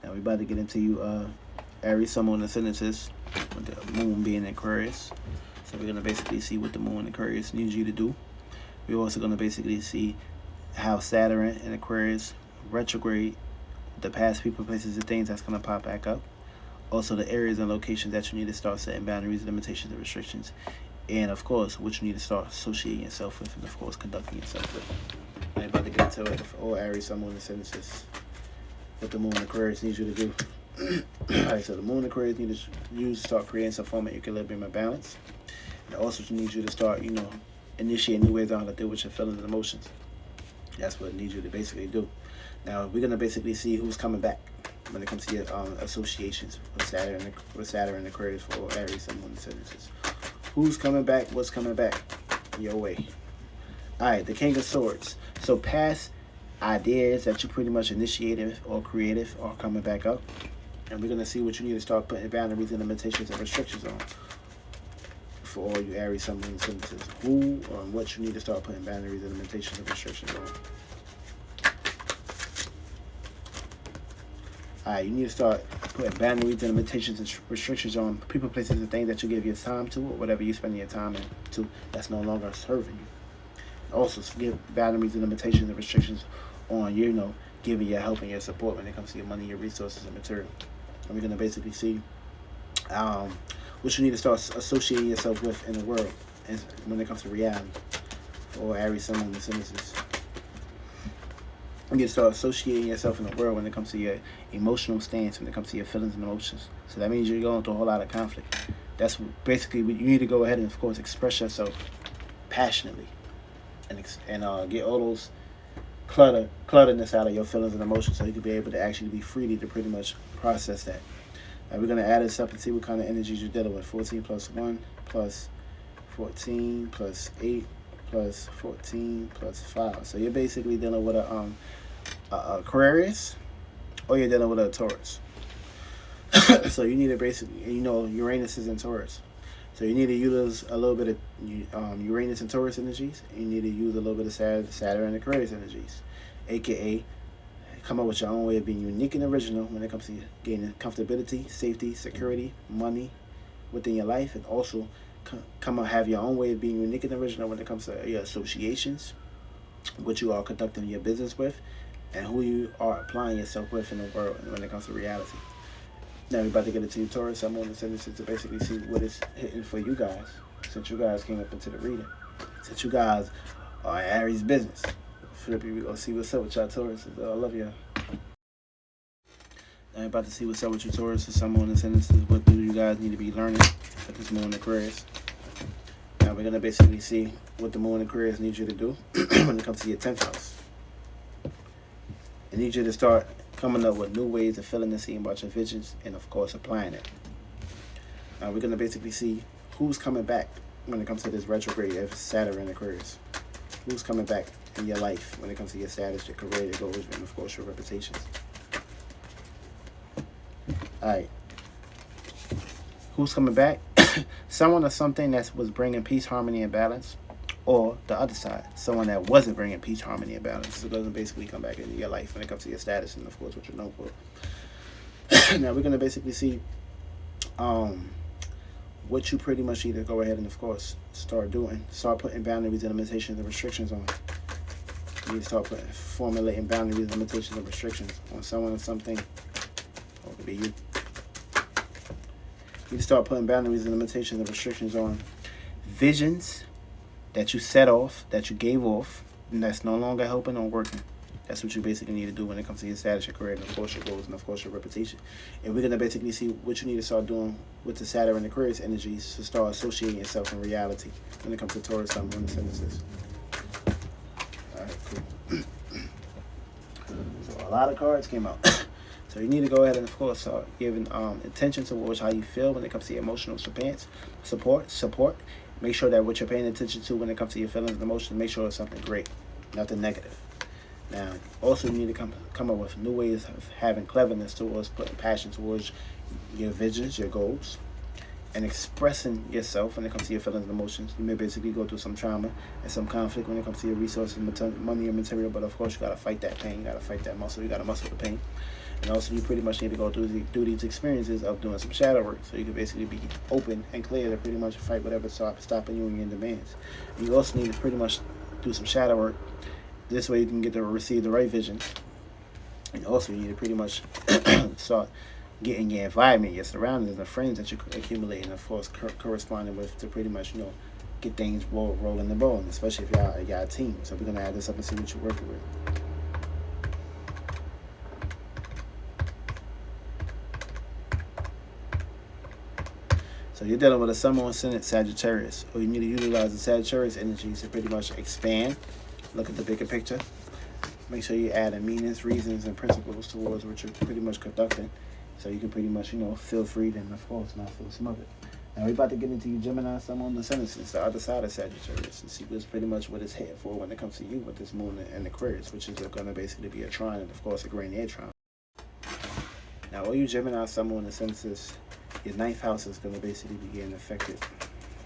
Now we're about to get into you Aries, Sun, Moon, ascendances, with the moon being in Aquarius. So we're gonna basically see what the moon in Aquarius needs you to do. We're also gonna basically see how Saturn in Aquarius retrograde, the past people, places, and things that's gonna pop back up. Also the areas and locations that you need to start setting boundaries, limitations, and restrictions. And of course, what you need to start associating yourself with, and of course, conducting yourself with. I'm about to get into it for all Aries, Sun, Moon, ascendances. What the moon in Aquarius needs you to do. Alright, so the moon in Aquarius needs you to start creating some form of equilibrium and balance. And also, it needs you to start, initiate new ways on how to deal with your feelings and emotions. That's what it needs you to basically do. Now, we're gonna basically see who's coming back when it comes to your associations with Saturn and Aquarius for all Aries, Sun, Moon, ascendances. Who's coming back? What's coming back your way? Alright, the King of Swords. So past ideas that you pretty much initiated or creative are coming back up. And we're going to see what you need to start putting boundaries and limitations and restrictions on for all you Aries, Sun, Moon, ascendances. Who or what you need to start putting boundaries and limitations and restrictions on. Alright, you need to start putting boundaries and limitations and restrictions on people, places, and things that you give your time to, or whatever you're spending your time into that's no longer serving you. Also, give boundaries and limitations and restrictions on, giving your help and your support when it comes to your money, your resources, and material. And we're going to basically see what you need to start associating yourself with in the world and when it comes to reality for Aries, Sun, Moon, ascendances. You need to start associating yourself in the world when it comes to your emotional stance, when it comes to your feelings and emotions. So that means you're going through a whole lot of conflict. That's basically what you need to go ahead and, of course, express yourself passionately and get all those clutterness out of your feelings and emotions so you can be able to actually be free to pretty much process that. Now we're going to add this up and see what kind of energies you're dealing with. 14 plus 1 plus 14 plus 8 plus 14 plus 5. So you're basically dealing with a Aquarius, or you're dealing with a Taurus. So you need to basically, Uranus is in Taurus. So you need to use a little bit of Uranus and Taurus energies. You need to use a little bit of Saturn and Aquarius energies, aka come up with your own way of being unique and original when it comes to gaining comfortability, safety, security, money within your life, and also come up have your own way of being unique and original when it comes to your associations, what you are conducting your business with, and who you are applying yourself with in the world when it comes to reality. Now we're about to get into Taurus. I'm on the ascendancy to basically see what is hitting for you guys, since you guys came up into the reading. Since you guys are Aries business. Flippy, we're going to see what's up with y'all Taurus. I love y'all. Now we're about to see what's up with you Taurus. Sun, Moon, ascendances. What do you guys need to be learning with this moon Aquarius? Now we're going to basically see what the moon Aquarius needs you to do when it comes to your 10th house. It needs you to start coming up with new ways of feeling and seeing about your visions, and of course applying it. Now we're going to basically see who's coming back when it comes to this retrograde of Saturn and Aquarius. Who's coming back in your life when it comes to your status, your career, your goals, and of course your reputations. Alright. Who's coming back? Someone or something that was bringing peace, harmony, and balance. Or the other side, someone that wasn't bringing peace, harmony, and balance. So it doesn't basically come back into your life when it comes to your status and, of course, what you're known for. Now, we're going to basically see what you pretty much need to go ahead and, of course, start doing. Start putting boundaries and limitations and restrictions on. You need to start formulating boundaries, limitations, and restrictions on someone or something. Or it could be you. You need to start putting boundaries and limitations and restrictions on visions that you set off, that you gave off, and that's no longer helping or working. That's what you basically need to do when it comes to your status, your career, and of course your goals, and of course your reputation. And we're going to basically see what you need to start doing with the Saturn and Aquarius energies to start associating yourself in reality when it comes to Taurus, Sun, Moon, ascendances. Alright, cool. So a lot of cards came out. So you need to go ahead and, of course, start giving attention towards how you feel when it comes to your emotional support. Make sure that what you're paying attention to when it comes to your feelings and emotions, make sure it's something great, nothing negative. Now, also you need to come up with new ways of having cleverness towards putting passion towards your visions, your goals, and expressing yourself when it comes to your feelings and emotions. You may basically go through some trauma and some conflict when it comes to your resources, money, and material. But of course, you gotta fight that pain. You gotta fight that muscle. You gotta muscle the pain. And also, you pretty much need to go through these experiences of doing some shadow work, so you can basically be open and clear to pretty much fight whatever's stopping you and your demands. And you also need to pretty much do some shadow work. This way, you can get to receive the right vision. And also, you need to pretty much start getting your environment, your surroundings, and the friends that you're accumulating, of course, corresponding with to pretty much, get things rolling the ball, especially if y'all a team. So we're gonna add this up and see what you're working with. So you're dealing with a Sun, Moon, Ascendant Sagittarius, or you need to utilize the Sagittarius energies to pretty much expand, look at the bigger picture, make sure you add meanings, reasons, and principles towards what you're pretty much conducting, so you can pretty much, feel free and, of course, not feel smothered. Now we're about to get into your Gemini, Sun, Moon, Ascendant, the other side of Sagittarius, and see what's pretty much what it's headed for when it comes to you with this Moon and Aquarius, which is going to basically be a trine, and of course a grand air trine. Now all you Gemini, Sun, Moon, Ascendant, your 9th house is going to basically be getting affected.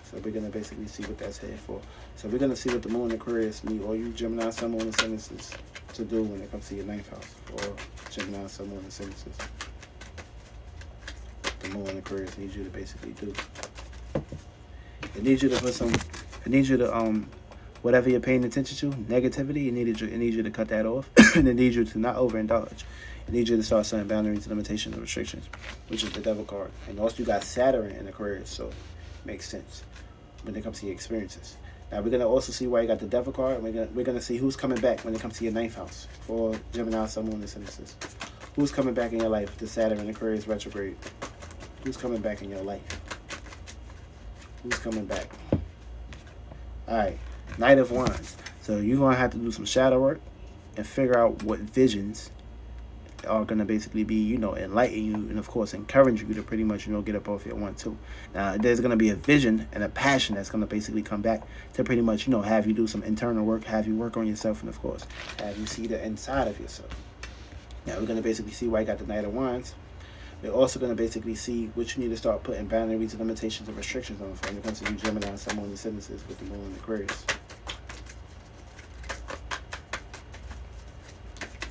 So we're going to basically see what that's headed for. So we're going to see what the Moon and Aquarius need all you Gemini, Sun, Moon, Ascendant to do when it comes to your 9th house, or Gemini, Sun, Moon, Ascendant. The Moon and Aquarius needs you to basically do. It needs you to put some. It needs you to whatever you're paying attention to, negativity. It needs you to cut that off, and it needs you to not overindulge. It needs you to start setting boundaries, limitations, and restrictions, which is the Devil card. And also you got Saturn in Aquarius, so it makes sense when it comes to your experiences. Now we're gonna also see why you got the Devil card. We're gonna see who's coming back when it comes to your 9th house for Gemini, Sun, Moon, Ascendant. Who's coming back in your life? The Saturn in Aquarius retrograde. Who's coming back in your life? Who's coming back? All right, Knight of Wands. So you're gonna have to do some shadow work and figure out what visions are going to basically be, enlighten you and, of course, encourage you to pretty much, get up off your 1-2. Now, there's going to be a vision and a passion that's going to basically come back to pretty much, have you do some internal work, have you work on yourself, and, of course, have you see the inside of yourself. Now, we're going to basically see why you got the Knight of Wands. We're also going to basically see what you need to start putting boundaries, limitations, and restrictions on when it comes to you Gemini, Sun, Moon, Ascendant with the Moon and Aquarius.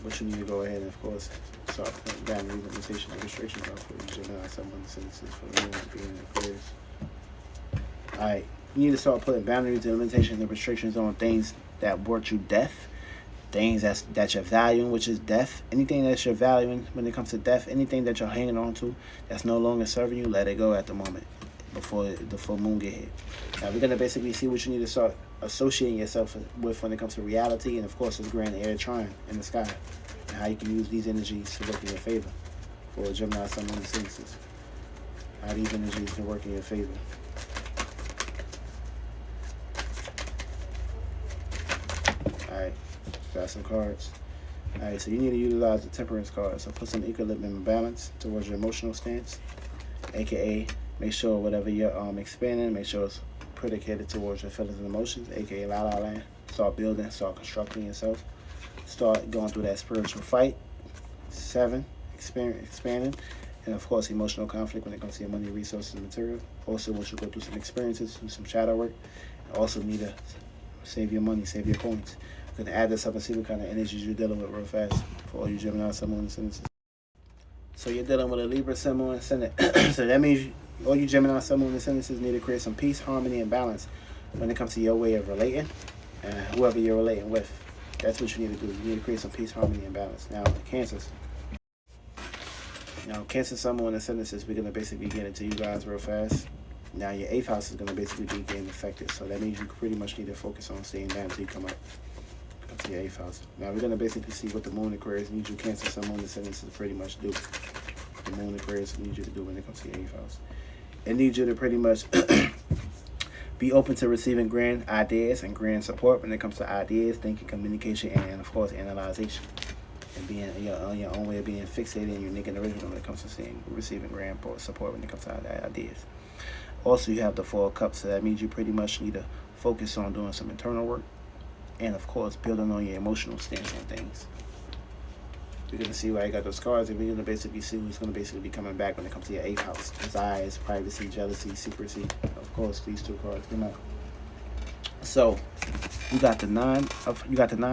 But you need to go ahead and, of course, start putting boundaries, limitations, and restrictions on for you Gemini, Sun, Moon, Ascendant for the Moon being in Aquarius. Alright, you need to start putting boundaries and limitations and restrictions on things that brought you death, things that you're valuing, which is death. Anything that you're valuing when it comes to death, anything that you're hanging on to that's no longer serving you, let it go at the moment before the full moon get hit. Now we're going to basically see what you need to start associating yourself with when it comes to reality, and of course this grand air trine in the sky, and how you can use these energies to work in your favor for Gemini, Sun, Moon, Ascendant. How these energies can work in your favor. Alright, got some cards. Alright, so you need to utilize the Temperance card. So put some equilibrium and balance towards your emotional stance, aka make sure whatever you're expanding, make sure it's predicated towards your feelings and emotions, aka la la land. Start building, start constructing yourself. Start going through that spiritual fight. 7, expanding. And of course, emotional conflict when it comes to your money, resources, and material. Also, once you go through some experiences, do some shadow work. You also need to save your money, save your coins. I'm going to add this up and see what kind of energies you're dealing with real fast for all you Gemini, Sun, Moon, Ascendant. So you're dealing with a Libra, Sun, Moon, Ascendant. So that means all you Gemini, Sun, Moon, Ascendants need to create some peace, harmony, and balance when it comes to your way of relating and whoever you're relating with. That's what you need to do. You need to create some peace, harmony, and balance. Now, Cancers. Now, Cancer, Sun, Moon, Ascendants, we're going to basically get into you guys real fast. Now, your 8th house is going to basically be getting affected. So that means you pretty much need to focus on staying down until you come up to your 8th house. Now, we're going to basically see what the Moon Aquarius needs you Cancer, Sun, Moon, Ascendants to pretty much do. The Moon Aquarius needs you to do when it comes to your 8th house. It needs you to pretty much be open to receiving grand ideas and grand support when it comes to ideas, thinking, communication, and of course, analyzation. And being on your own way of being fixated and unique and original when it comes to receiving grand support when it comes to ideas. Also, you have the 4 of Cups, so that means you pretty much need to focus on doing some internal work and, of course, building on your emotional stance on things. We're going to see why you got those cards, and we're going to basically see who's going to basically be coming back when it comes to your 8th house. Desires, privacy, jealousy, secrecy. Of course, these 2 cards come out. So you got the 9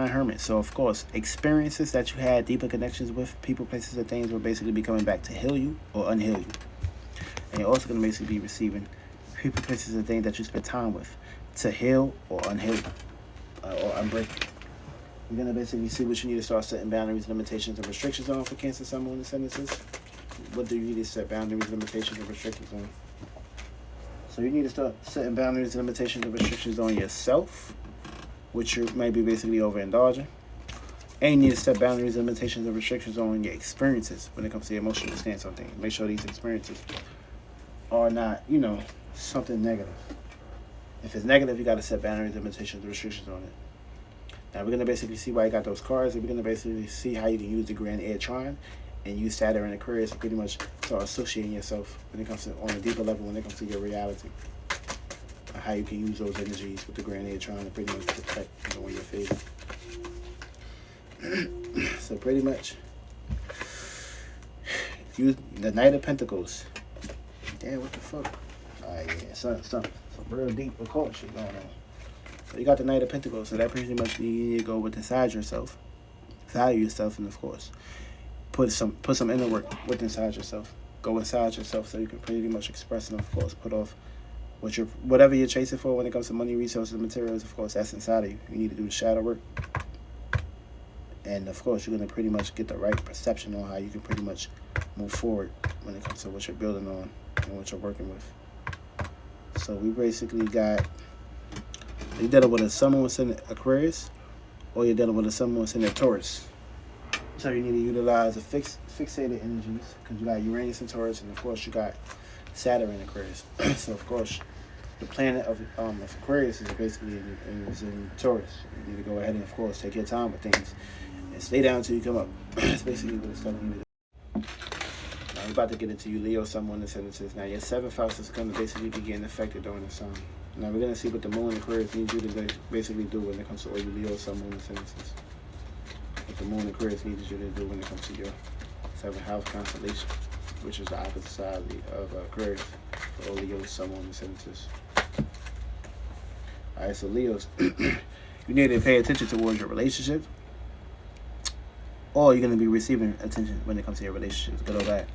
Hermit. So of course, experiences that you had deeper connections with, people, places, and things will basically be coming back to heal you or unheal you. And you're also going to basically be receiving people, places, and things that you spend time with to heal or unheal you, or unbreak you. We're going to basically see what you need to start setting boundaries, limitations, and restrictions on for Cancer, Sun, Moon, Ascendances. What do you need to set boundaries, limitations, and restrictions on? So you need to start setting boundaries, limitations, and restrictions on yourself, which you may be basically overindulging. And you need to set boundaries, limitations, and restrictions on your experiences when it comes to your emotional stance on things. Make sure these experiences are not, something negative. If it's negative, you got to set boundaries, limitations, and restrictions on it. Now we're going to basically see why you got those cards, and we're going to basically see how you can use the Grand Air Trine and use Saturn and Aquarius to pretty much start associating yourself when it comes to, on a deeper level, when it comes to your reality. And how you can use those energies with the Grand Air Trine to pretty much protect in your favor. So pretty much, use the Knight of Pentacles. Damn, what the fuck? Yeah, some real deep occult shit going on. So you got the Knight of Pentacles, so that pretty much you need to go with inside yourself, value yourself, and of course, put some inner work with inside yourself. Go inside yourself so you can pretty much express and of course put off whatever you're chasing for when it comes to money, resources, and materials. Of course, that's inside of you. You need to do the shadow work, and of course, you're gonna pretty much get the right perception on how you can pretty much move forward when it comes to what you're building on and what you're working with. So we basically got, you're dealing with a Sun, Moon, Ascendant Aquarius, or you're dealing with a Sun, Moon, Ascendant Taurus. So you need to utilize the fixated energies, because you got Uranus and Taurus, and of course you got Saturn and Aquarius. So of course, the planet of Aquarius is basically in Taurus. You need to go ahead and of course take your time with things and stay down until you come up. That's basically what it's telling you to do. Now we're about to get into you, Leo, Sun, Moon, Ascendances. Now your 7th house is going to basically be getting affected during the sun. Now we're going to see what the Moon and Aquarius needs you to basically do when it comes to all you Leo, Sun, Moon, Ascendances. What the Moon and Aquarius needs you to do when it comes to your 7th house constellation, which is the opposite side of Aquarius for all Leos, Sun, Moon, Ascendances. Alright, so Leos, you need to pay attention towards your relationships, or you're going to be receiving attention when it comes to your relationships, good or bad.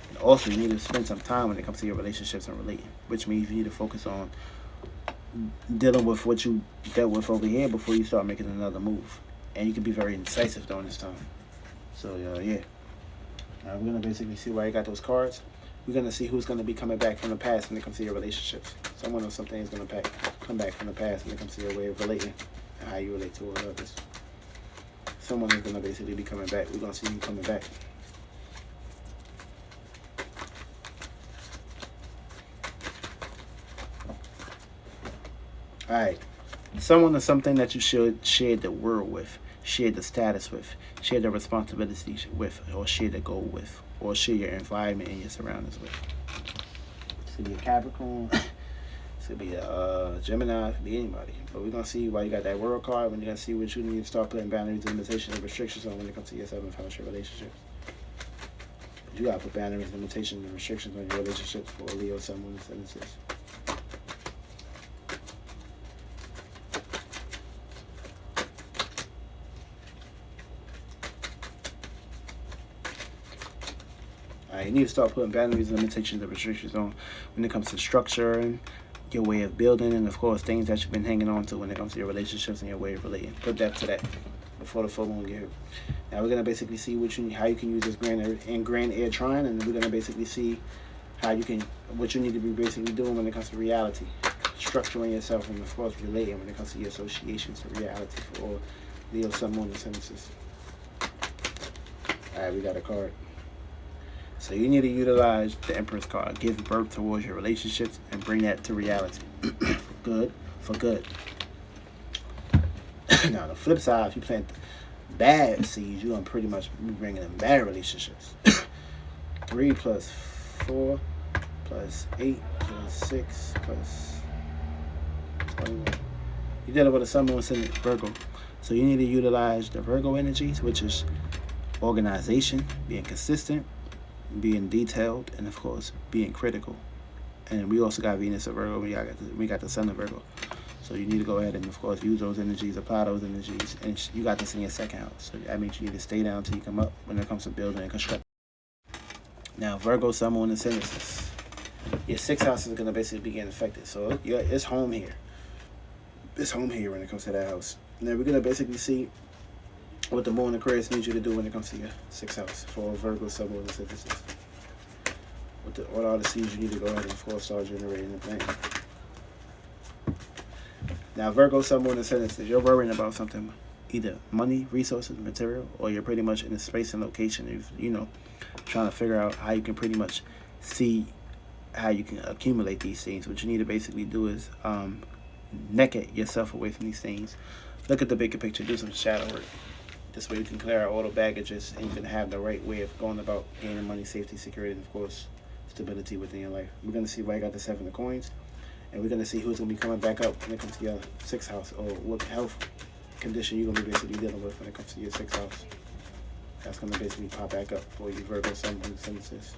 And also, you need to spend some time when it comes to your relationships and relating, which means you need to focus on dealing with what you dealt with over here before you start making another move. And you can be very indecisive during this time. So, yeah. Now, we're going to basically see why you got those cards. We're going to see who's going to be coming back from the past when it comes to your relationships. Someone or something is going to come back from the past when it comes to your way of relating and how you relate to others. Someone is going to basically be coming back. We're going to see you coming back. Alright. Someone or something that you should share the world with, share the status with, share the responsibilities with, or share the goal with, or share your environment and your surroundings with. This could be a Capricorn, this could be a Gemini, it could be anybody. But we're going to see why you got that World card, when you're going to see what you need to start putting boundaries, limitations, and restrictions on when it comes to your 7th house, your relationships. You got to put boundaries, limitations, and restrictions on your relationships for Leo, Sun, Moon, Ascendances. You need to start putting boundaries, limitations, and restrictions on when it comes to structure and your way of building, and of course things that you've been hanging on to when it comes to your relationships and your way of relating. Put that to that before the full moon get here. Now we're gonna basically see how you can use this Grand Air Trine, and we're gonna basically see what you need to be basically doing when it comes to reality, structuring yourself, and of course relating when it comes to your associations to reality for all Leo, Sun, Moon, Ascendances. All right, we got a card. So you need to utilize the Emperor's card. Give birth towards your relationships and bring that to reality. For good. Now, the flip side, if you plant bad seeds, you're going to pretty much be bringing in bad relationships. 3 plus 4 plus 8 plus 6 plus 21. You're dealing with a Sun, Moon, Ascendant Virgo. So you need to utilize the Virgo energies, which is organization, being consistent, being detailed, and of course being critical. And we also got Venus of Virgo. We got the Sun of Virgo. So you need to go ahead and of course use those energies, apply those energies, and you got this in your second house. So that means you need to stay down until you come up when it comes to building and construction. Now Virgo, Sun, Moon, and Ascendant. Your sixth house is going to basically begin affected. So it's home here. It's home here when it comes to that house. Now we're going to basically see what the Moon Aquarius needs you to do when it comes to your sixth house for Virgo, Sun, Moon, and Ascendant. What are the seeds you need to go ahead and of course start generating and planting. Now Virgo, Sun, Moon, and Ascendant, you're worrying about something, either money, resources, material, or you're pretty much in a space and location, trying to figure out how you can pretty much see how you can accumulate these things. What you need to basically do is naked yourself away from these things. Look at the bigger picture, do some shadow work. This way you can clear out all the baggages and you can have the right way of going about gaining money, safety, security, and of course stability within your life. We're going to see why I got the 7 of coins, and we're going to see who's going to be coming back up when it comes to your sixth house, or what health condition you're going to be basically dealing with when it comes to your sixth house. That's going to basically pop back up for you, Virgo, Sun, Moon, and Ascendant.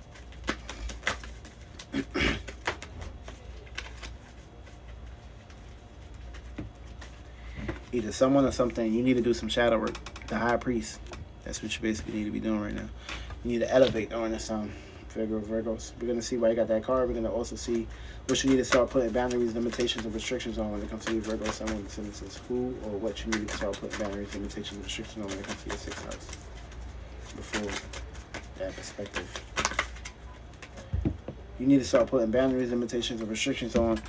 Either someone or something, you need to do some shadow work. The high priest, that's what you basically need to be doing right now. You need to elevate during this Virgos. We're going to see why you got that card. We're going to also see what you need to start putting boundaries, limitations, and restrictions on when it comes to your Virgo, Sun, Moon, and Ascendant. Who or what you need to start putting boundaries, limitations, and restrictions on when it comes to your sixth house. Before that perspective, you need to start putting boundaries, limitations, and restrictions on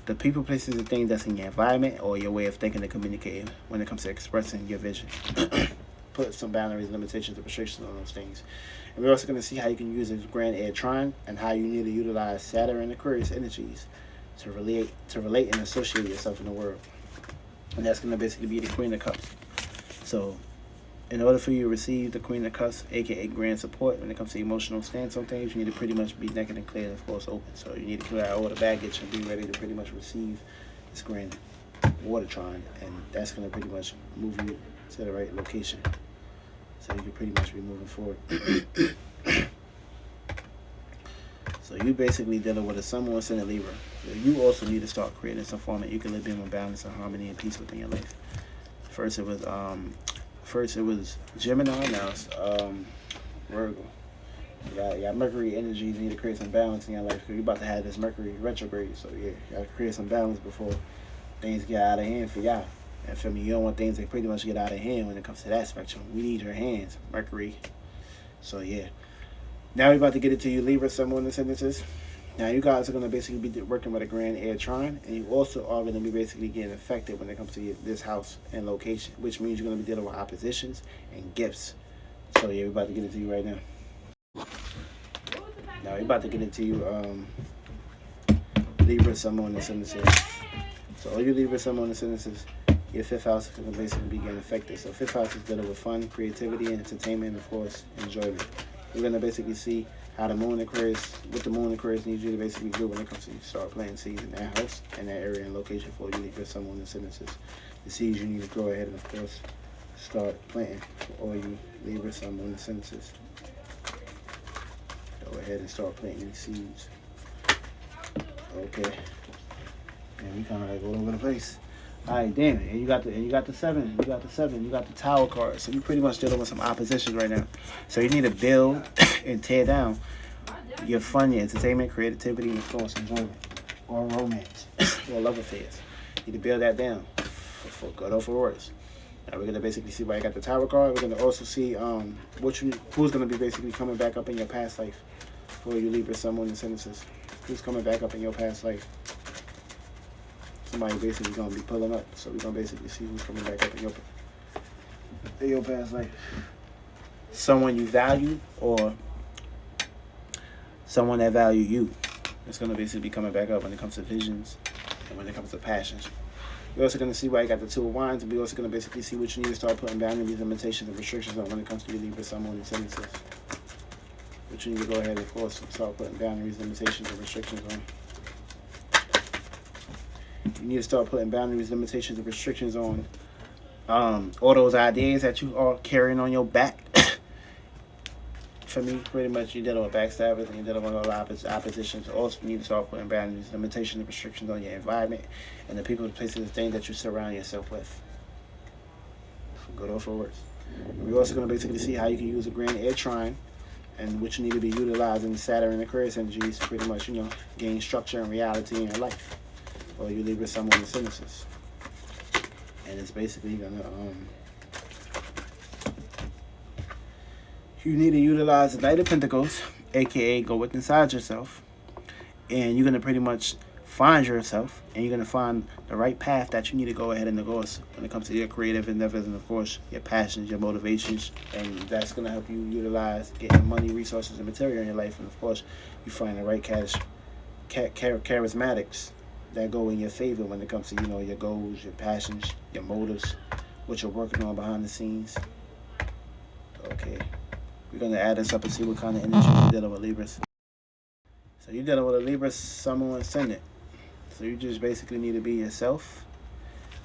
the people, places, and things that's in your environment or your way of thinking and communicating when it comes to expressing your vision. Put some boundaries, limitations, and restrictions on those things. And we're also going to see how you can use this grand air trine and how you need to utilize Saturn and Aquarius energies to relate and associate yourself in the world. And that's going to basically be the Queen of Cups. So in order for you to receive the Queen of Cups, aka grand support, when it comes to emotional stance on things, you need to pretty much be naked and clear and of course open. So you need to clear out all the baggage and be ready to pretty much receive this grand water trine, and that's going to pretty much move you to the right location. So you can pretty much be moving forward. So you basically dealing with a Sun, Moon, Ascendant, Libra. So you also need to start creating some form of equilibrium and balance and harmony and peace within your life. First it was Gemini, now it's Virgo. You got Mercury energies. You need to create some balance in your life because you're about to have this Mercury retrograde. So yeah, you got to create some balance before things get out of hand for y'all. And for me, you don't want things to pretty much get out of hand when it comes to that spectrum. We need your hands, Mercury. So yeah. Now we're about to get into you, Libra, Sun, Moon, and Ascendant. Now you guys are going to basically be working with a grand air trine, and you also are going to be basically getting affected when it comes to this house and location, which means you're going to be dealing with oppositions and gifts. So yeah, we're about to get into you right now. Now we're about to get into you, Libra, Sun, Moon, and Ascendant. So all you Libra, Sun, Moon, and Ascendant, your fifth house is going to basically be getting affected. So fifth house is dealing with fun, creativity, and entertainment, and of course, enjoyment. We're going to basically see how the Moon Aquarius, what the Moon Aquarius needs you to basically do when it comes to start planting seeds in that house and that area and location for you, Libra, Sun, Moon, and Ascendant. The seeds you need to go ahead and of course start planting for all you Libra, Sun, Moon, and Ascendant. Go ahead and start planting these seeds. Okay. And we kind of like all over the place. All right, damn it. And you got the 7. You got the Tower card. So you're pretty much dealing with some opposition right now. So you need to build and tear down your fun, your entertainment, creativity, and of course enjoyment, or romance, or love affairs. You need to build that down for good or for worse. Now we're gonna basically see why you got the Tower card. We're gonna also see who's gonna be basically coming back up in your past life for you Libra, Sun, Moon, and Ascendant. Who's coming back up in your past life? Somebody basically gonna be pulling up, so we're gonna basically see who's coming back up in your past life. Someone you value or someone that value you. It's gonna basically be coming back up when it comes to visions and when it comes to passions. We're also gonna see why you got the 2 of Wands, and we're also gonna basically see what you need to start putting boundaries, limitations, and restrictions on when it comes to your Libra, Sun, Moon, and Ascendant. But you need to go ahead and of course start putting boundaries, limitations, and restrictions on. You need to start putting boundaries, limitations, and restrictions on all those ideas that you are carrying on your back for me, pretty much you're dealing with backstabbers and you're dealing with a lot of opposition. So also, you need to start putting boundaries, limitations, and restrictions on your environment and the people, places, and things that you surround yourself with. For good or for worse. We're also going to basically see how you can use a grand air trine and which you need to be utilizing Saturn and Aquarius energies to pretty much, gain structure and reality in your life. Or you leave with someone in synthesis. And it's basically going to, you need to utilize the Knight of Pentacles, aka go within inside yourself, and you're going to pretty much find yourself, and you're going to find the right path that you need to go ahead and go when it comes to your creative endeavors and, of course, your passions, your motivations, and that's going to help you utilize getting money, resources, and material in your life, and, of course, you find the right charismatics that go in your favor when it comes to, your goals, your passions, your motives, what you're working on behind the scenes. Okay. We're going to add this up and see what kind of energy you're dealing with, Libras. So you're dealing with a Libra, Sun, Moon, Ascendant. So you just basically need to be yourself,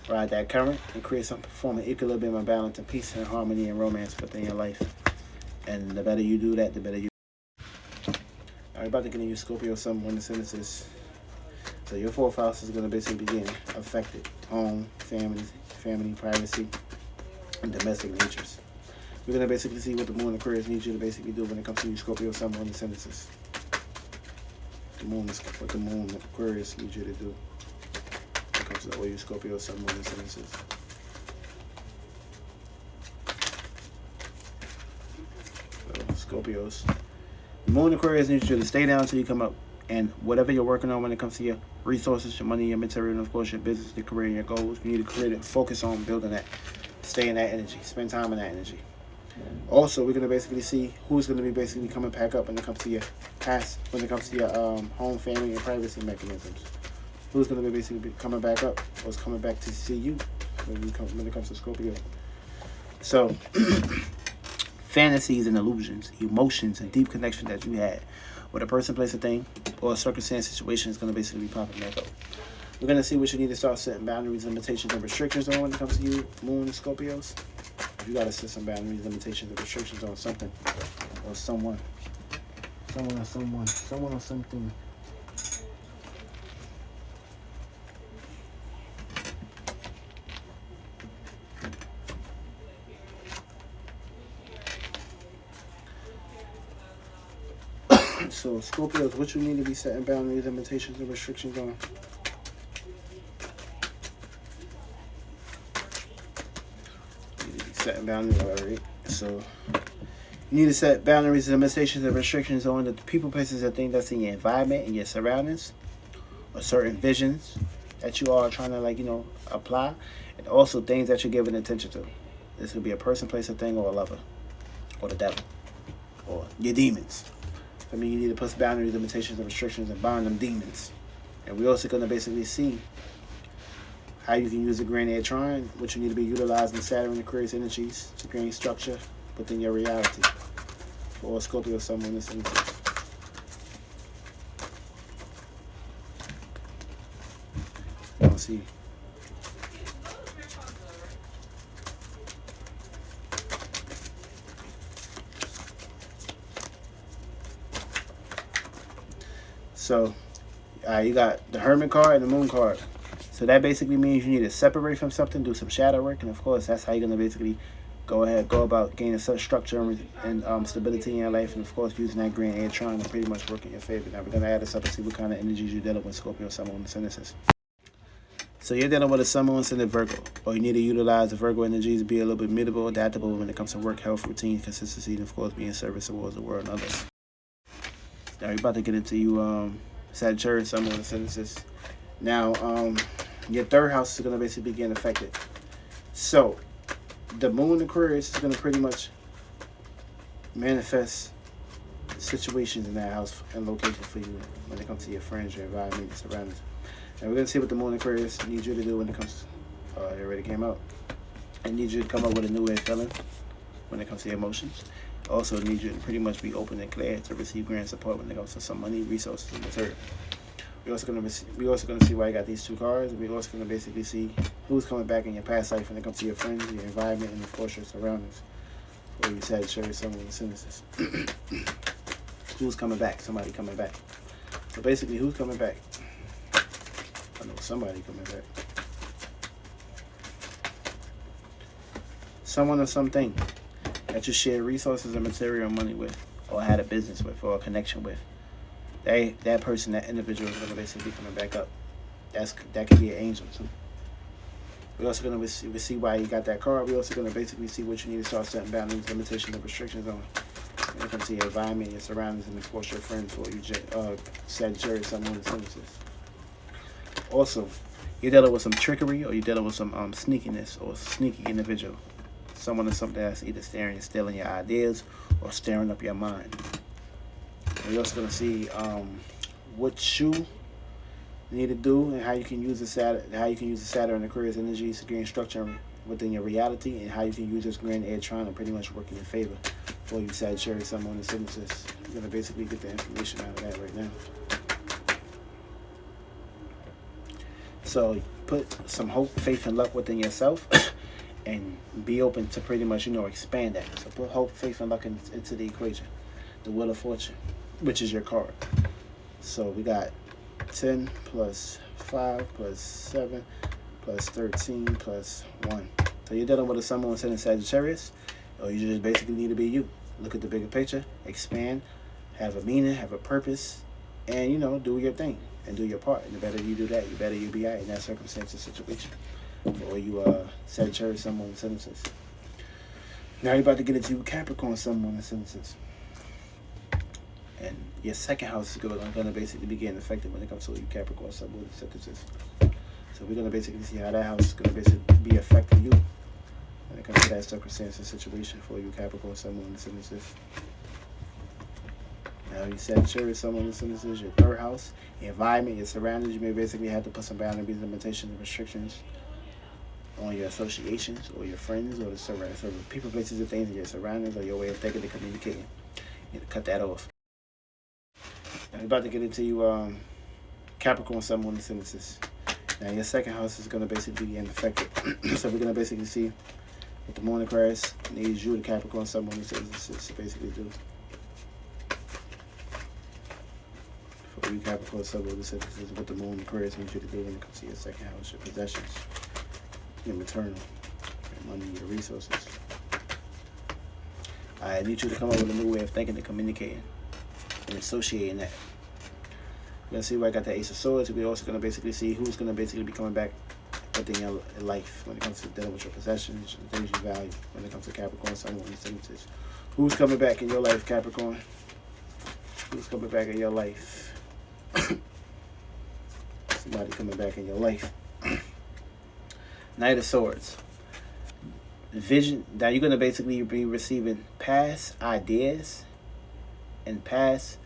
ride that current, and create some form of equilibrium and balance and peace and harmony and romance within your life. And the better you do that, the better you. Now we're about to get into Scorpio, Sun, Moon, Ascendant. So your fourth house is going to basically begin affected. Home, family, privacy, and domestic natures. We're going to basically see what the Moon Aquarius needs you to basically do when it comes to you, Scorpio, Sun, Moon, Ascendant. The Moon is what the Moon Aquarius needs you to do when it comes to all you, Scorpio, Sun, Moon, Ascendant. So, Scorpios. The Moon Aquarius needs you to stay down until you come up. And whatever you're working on when it comes to your resources, your money, your material, and, of course, your business, your career, and your goals, you need to create it, focus on building that. Stay in that energy. Spend time in that energy. Also, we're going to basically see who's going to be basically coming back up when it comes to your past, when it comes to your home, family, and privacy mechanisms. Who's going to be basically coming back up, or is coming back to see you when it comes to Scorpio. So, fantasies and illusions, emotions, and deep connection that you had with a person, place, a thing, or a circumstance, situation is going to basically be popping back up. We're going to see what you need to start setting boundaries, limitations, and restrictions on when it comes to you, Moon and Scorpios. You got to set some boundaries, limitations, and restrictions on something or someone. Someone or something. So, Scorpios, what you need to be setting boundaries, limitations, and restrictions on? Setting boundaries, alright. So you need to set boundaries, limitations, and restrictions on the people, places, and things that's in your environment and your surroundings, or certain visions that you are trying to apply, and also things that you're giving attention to. This could be a person, place, a thing, or a lover, or the devil, or your demons. I mean, you need to put boundaries, limitations, and restrictions and bind them demons. And we're also going to basically see how you can use the Grand Air Trine, which you need to be utilizing Saturn and Aquarius energies to gain structure within your reality. For Scorpio, Sun, Moon, Ascendant. Let's see. So, you got the Hermit card and the Moon card. So that basically means you need to separate from something, do some shadow work, and of course that's how you're going to basically go about gaining such structure and stability in your life, and of course using that Grand Air Trine to pretty much work in your favor. Now we're going to add this up and see what kind of energies you're dealing with, Scorpio, Sun, Moon, Ascendant. So you're dealing with a Sun, Moon, Ascendant, Virgo, or you need to utilize the Virgo energies to be a little bit mutable, adaptable when it comes to work, health, routine, consistency, and of course being service towards the world and others. Now we're about to get into you, Sagittarius, Sun, Moon, Ascendant. Now, your third house is going to basically begin affected. So, the Moon Aquarius is going to pretty much manifest situations in that house and location for you when it comes to your friends, your environment, your surroundings. And we're going to see what the Moon Aquarius needs you to do when it comes to, it already came out. It needs you to come up with a new way of feeling when it comes to your emotions. Also, it needs you to pretty much be open and clear to receive grand support when it comes to some money, resources, and material. We're also going to see why I got these two cards. We're also going to basically see who's coming back in your past life when it comes to your friends, your environment, and of course your surroundings. For you Sagittarius, Sun, Moon, and Ascendants. Who's coming back? Somebody coming back. So basically, who's coming back? I know somebody coming back. Someone or something that you share resources and material money with, or had a business with, or a connection with. That person, that individual is going to basically be coming back up. That could be an angel too. We're also going to see why you got that card. We're also going to basically see what you need to start setting boundaries, limitations, and restrictions on. When it comes to your environment, your surroundings, and of course your friends, or you Sagittarius, Sun, Moon, and Ascendants. Also, you're dealing with some trickery, or you're dealing with some sneakiness, or sneaky individual. Someone or something that's either stealing your ideas, or stirring up your mind. And we're also going to see what you need to do, and how you can use the Saturn and Aquarius energies to gain structure within your reality, and how you can use this grand air trine to pretty much work in your favor. For you Sagittarius, Sun, Moon, and Ascendants. You're going to basically get the information out of that right now. So put some hope, faith, and luck within yourself, and be open to pretty much, expand that. So put hope, faith, and luck into the equation. The Wheel of Fortune, which is your card. So we got 10 plus 5 plus 7 plus 13 plus 1. So you're dealing with a Sun, Moon, and Ascendant Sagittarius, or you just basically need to be you. Look at the bigger picture, expand, have a meaning, have a purpose, and, do your thing and do your part. And the better you do that, the better you'll be at in that circumstance or situation. For you Sagittarius, Sun, Moon, and Ascendants. Now you're about to get into Capricorn, Sun, Moon, and Ascendants. And your second house is going to basically be getting affected when it comes to you Capricorn, Sun, Moon, and Ascendants. So we're going to basically see how that house is going to basically be affecting you when it comes to that circumstance and situation for you Capricorn, Sun, Moon, and Ascendants. Now you Sagittarius, Sun, Moon, and Ascendants, your third house, your environment, your surroundings. You may basically have to put some boundaries, limitations, and restrictions on your associations, or your friends, or the people, places, and things in your surroundings, or your way of thinking and communicating. You need to cut that off. Now we're about to get into you Capricorn, Sun, Moon, and Ascendants. Now your second house is going to basically be getting affected. So we're going to basically see what the Moon Aquarius needs you, the Capricorn, Sun, Moon, and Ascendants, to basically do. For you Capricorn, Sun, Moon, and Ascendants, is what the Moon Aquarius needs you to do when it comes to your second house, your possessions, your maternal, your money, your resources. I need you to come up with a new way of thinking and communicating and associating that. We're going to see where I got the Ace of Swords. We're also going to basically see who's going to basically be coming back within your life when it comes to dealing with your possessions, the things you value when it comes to Capricorn, Sun, Moon, and Ascendants. Who's coming back in your life, Capricorn? Who's coming back in your life? Somebody coming back in your life. Knight of Swords. Vision. Now you're going to basically be receiving past ideas, and past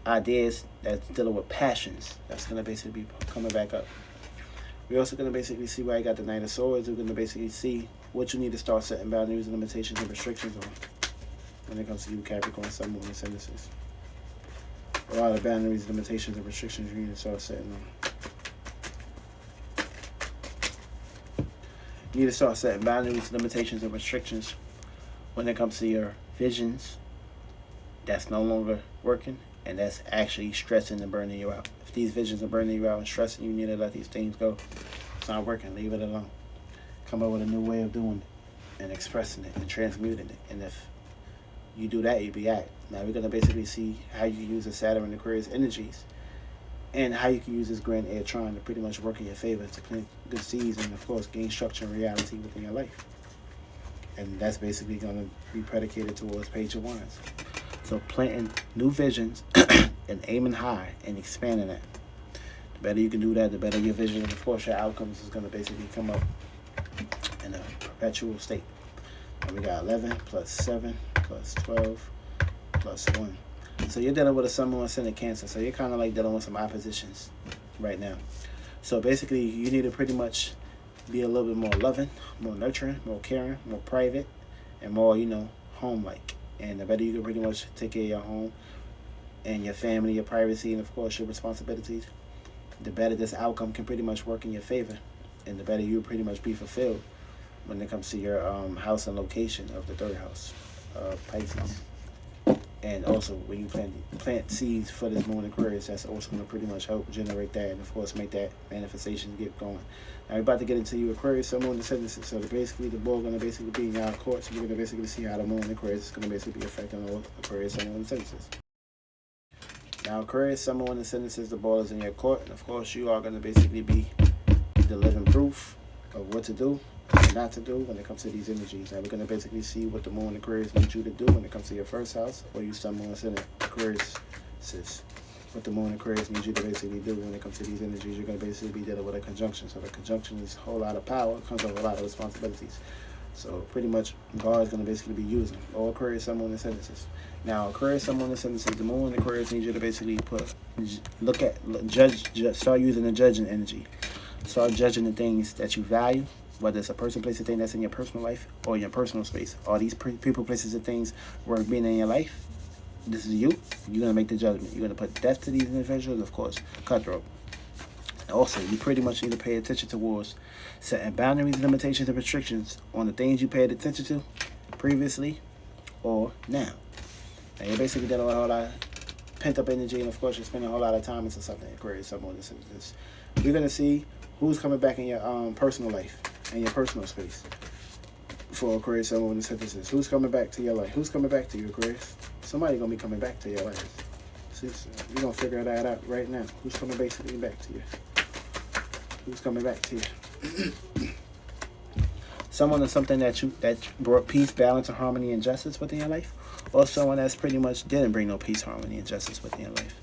ideas that's dealing with passions. That's going to basically be coming back up. We're also going to basically see why I got the Knight of Swords. We're going to basically see what you need to start setting boundaries and limitations and restrictions on when it comes to you Capricorn, Sun, Moon, and Ascendants. A lot of boundaries, limitations, and restrictions you need to start setting on. You need to start setting boundaries, limitations, and restrictions when it comes to your visions that's no longer working, and that's actually stressing and burning you out. If these visions are burning you out and stressing you, need to let these things go. It's not working. Leave it alone. Come up with a new way of doing it and expressing it and transmuting it. And if you do that, you'll be at it. Now we're going to basically see how you can use the Saturn and Aquarius energies, and how you can use this grand air trine to pretty much work in your favor to plant good seeds and, of course, gain structure and reality within your life. And that's basically going to be predicated towards Page of Wands. So planting new visions and aiming high and expanding that. The better you can do that, the better your vision and, of course, your outcomes is going to basically come up in a perpetual state. And we got 11 plus 7 plus 12 plus 1. So you're dealing with a Sun, Moon, Ascendant Cancer. So you're kind of like dealing with some oppositions right now. So basically, you need to pretty much be a little bit more loving, more nurturing, more caring, more private, and more, home-like. And the better you can pretty much take care of your home and your family, your privacy, and, of course, your responsibilities, the better this outcome can pretty much work in your favor. And the better you'll pretty much be fulfilled when it comes to your house and location of the third house of Pisces. And also, when you plant seeds for this moon Aquarius, that's also going to pretty much help generate that, and of course make that manifestation get going. Now we're about to get into you Aquarius, Sun, Moon, Ascendant. So basically, the ball going to basically be in your court. So you're going to basically see how the moon Aquarius is going to basically be affecting all Aquarius, Sun, Moon, Ascendant. Now Aquarius, Sun, Moon, Ascendant, the ball is in your court, and of course you are going to basically be the living proof of what to do and not to do when it comes to these energies. Now we're going to basically see what the moon Aquarius needs you to do when it comes to your first house, or you Sun, Moon, Ascendant Aquarius, sis. What the moon Aquarius needs you to basically do when it comes to these energies. You're going to basically be dealing with a conjunction. So the conjunction is a whole lot of power. It comes with a lot of responsibilities. So pretty much God is going to basically be using all Aquarius, Sun, Moon, Ascendant. Now Aquarius, Sun, Moon, Ascendant, the moon Aquarius needs you to basically judge, start using the judging energy. Start judging the things that you value, whether it's a person, place, or thing that's in your personal life or your personal space. Are these people, places, or things worth being in your life? This is you. You're going to make the judgment. You're going to put death to these individuals, of course, cutthroat. Also, you pretty much need to pay attention towards setting boundaries, limitations, and restrictions on the things you paid attention to previously or now. Now, you're basically dealing with a whole lot of pent-up energy, and of course, you're spending a whole lot of time into something, Aquarius, someone this. You're going to see who's coming back in your personal life and your personal space for Aquarius, someone this synthesis. Who's coming back to your life? Who's coming back to you, Aquarius? Somebody going to be coming back to your life. We're going to figure that out right now. Who's coming basically back to you? Who's coming back to you? Someone or something that brought peace, balance, and harmony and justice within your life, or someone that's pretty much didn't bring no peace, harmony, and justice within your life.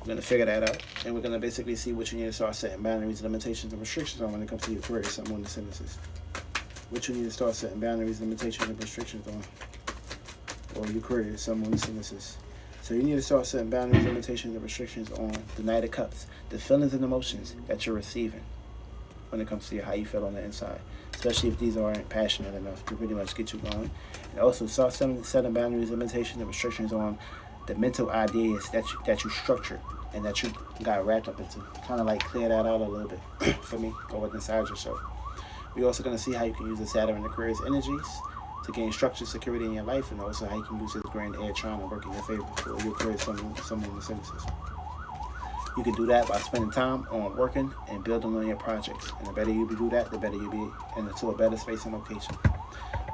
We're going to figure that out, and we're going to basically see what you need to start setting boundaries, limitations, and restrictions on when it comes to your Aquarius, Sun, Moon, Ascendant. What you need to start setting boundaries, limitations, and restrictions on, or your Aquarius, Sun, Moon, Ascendant. So you need to start setting boundaries, limitations, and restrictions on the Knight of Cups, the feelings and emotions that you're receiving when it comes to how you feel on the inside, especially if these aren't passionate enough to pretty much get you going. And also start setting boundaries, limitations, and restrictions on the mental ideas that you structured and that you got wrapped up into. Kind of like clear that out a little bit for me. Go with inside yourself. We're also going to see how you can use the Saturn and Aquarius energies to gain structure, security in your life, and also how you can use this grand air trying to work in your favor for your Aquarius, Sun, Moon, Ascendant. You can do that by spending time on working and building on your projects. And the better you do that, the better you'll be into a better space and location.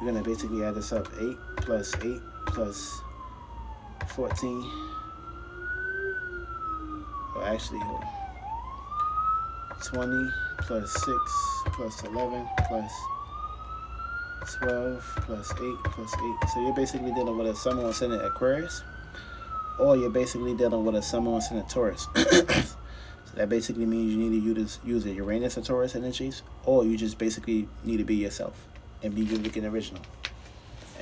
You're going to basically add this up. 8 plus 8 plus 14. Or actually, 20 plus 6 plus 11 plus 12 plus 8 plus 8. So you're basically dealing with a Sun, Moon, Ascendant Aquarius, or you're basically dealing with a Sun, Moon, Ascendant Taurus. So that basically means you need to use the Uranus or Taurus energies, or you just basically need to be yourself and be unique and original.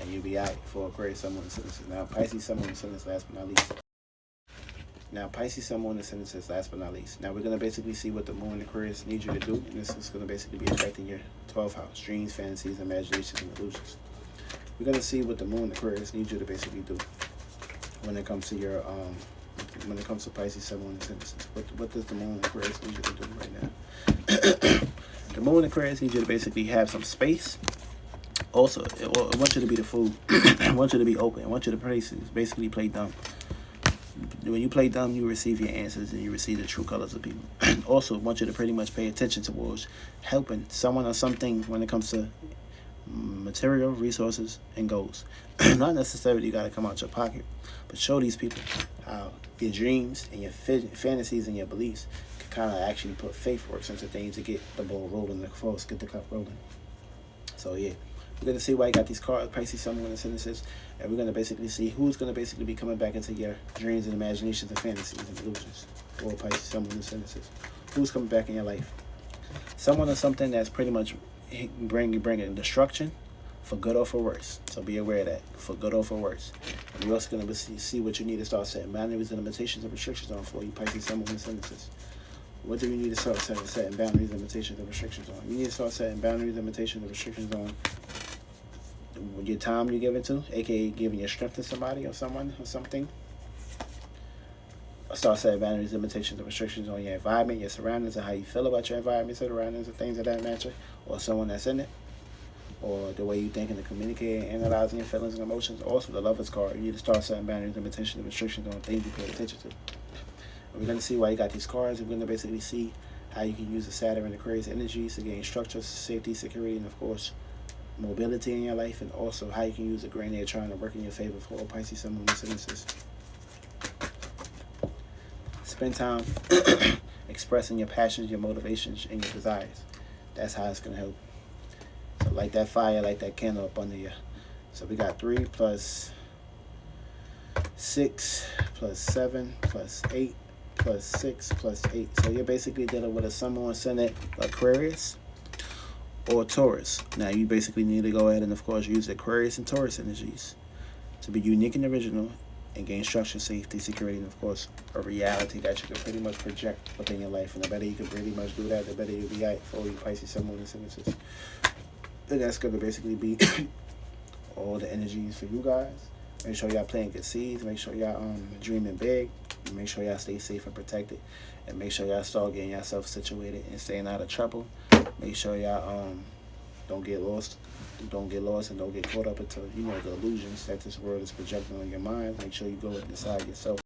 And you'll be out for Aquarius, Sun, Moon, Ascendant. Now, Pisces, Sun, Moon, Ascendant, last but not least. Now, Pisces, Sun, Moon, Ascendant, last but not least. Now, we're going to basically see what the Moon Aquarius needs you to do, and this is going to basically be affecting your 12th house, dreams, fantasies, imaginations, and illusions. We're going to see what the Moon Aquarius needs you to basically do when it comes to your when it comes to Pisces, Sun, Moon, Ascendant. What does the Moon Aquarius need you to do right now? The Moon Aquarius needs you to basically have some space. Also, I want you to be the fool. I want you to be open. I want you to basically play dumb. When you play dumb, you receive your answers and you receive the true colors of people. Also, I want you to pretty much pay attention towards helping someone or something when it comes to material, resources, and goals. Not necessarily you got to come out your pocket, but show these people how your dreams and your fantasies and your beliefs can kind of actually put faith works into things to get the ball rolling, get the cup rolling. So yeah, we're going to see why you got these cards, Pisces, Sun, Moon, Ascendant, and we're going to basically see who's going to basically be coming back into your dreams and imaginations and fantasies and illusions. Or Pisces, Sun, Moon, Ascendant. Who's coming back in your life? Someone or something that's pretty much bringing destruction, for good or for worse. So be aware of that, for good or for worse. And we're also going to see what you need to start setting boundaries and limitations and restrictions on for you, Pisces, Sun, Moon, Ascendant. What do you need to start setting boundaries, limitations, and restrictions on? You need to start setting boundaries, limitations, and restrictions on your time you give it to, aka giving your strength to somebody or someone or something. Start setting boundaries, limitations, and restrictions on your environment, your surroundings, and how you feel about your environment, surroundings, and things of that nature, or someone that's in it. or the way you think and communicate and analyzing your feelings and emotions. Also, the Lovers card. You need to start setting boundaries, limitations, and restrictions on things you pay attention to. And we're going to see why you got these cards. We're going to basically see how you can use the Saturn and Aquarius energies to gain structure, safety, security, and of course, mobility in your life, and also how you can use the Grand Air trying to work in your favor for all Pisces, Sun, Moon, Ascendances. Spend time expressing your passions, your motivations, and your desires. That's how it's going to help. So light that fire, light that candle up under you. So we got 3 plus 6 plus 7 plus 8 plus 6 plus 8. So you're basically dealing with a Sun, Moon, Ascendant Aquarius or Taurus. Now you basically need to go ahead and of course use Aquarius and Taurus energies to be unique and original and gain structure, safety, security, and of course a reality that you can pretty much project within your life. And the better you can pretty much do that, the better you'll be at for you Pisces, Sun, Moon, Ascendances. And that's going to basically be all the energies for you guys. Make sure y'all planting good seeds. Make sure y'all dreaming big. Make sure y'all stay safe and protected. And make sure y'all start getting yourself situated and staying out of trouble. Make sure y'all don't get lost. Don't get lost and don't get caught up into, the illusions that this world is projecting on your mind. Make sure you go and decide yourself.